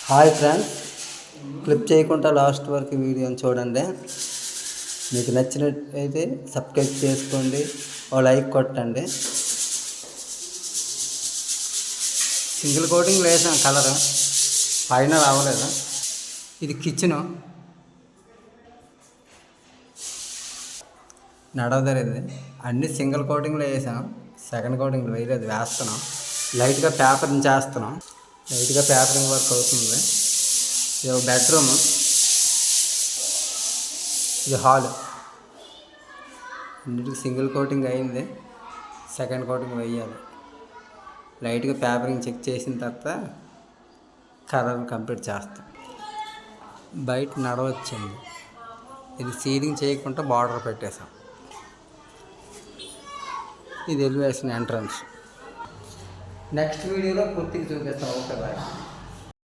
Hi friends, clip చేయకుండా last వరకు వీడియోని చూడండి. మీకు నచ్చినట్టయితే సబ్స్క్రైబ్ చేసుకోండి, ఓ లైక్ కొట్టండి. సింగిల్ కోటింగ్ వేసాం, కలర్ ఫైనల్ అవ్వలేదు. ఇది కిచెను, నడవదరేది అన్నీ సింగిల్ కోటింగ్లో వేసాం. సెకండ్ కోటింగ్ వేయలేదు, వేస్తున్నాం. లైట్గా పేపరింగ్ చేస్తున్నాం. లైట్గా పేపరింగ్ వర్క్ అవుతుంది. ఇది బెడ్రూమ్, ఇది హాల్. అన్నిటికి సింగిల్ కోటింగ్ అయింది, సెకండ్ కోటింగ్ వేయాలి. లైట్గా పేపరింగ్ చెక్ చేసిన తర్వాత కలర్ కంప్లీట్ చేస్తాం. బయట నడవచ్చింది. ఇది సీలింగ్ చేయకుండా బార్డర్ పెట్టేసాం. ఇది ఎలివేషన్ ఎంట్రన్స్. నెక్స్ట్ వీడియోలో పూర్తిగా చూపిస్తాం. Okay bye.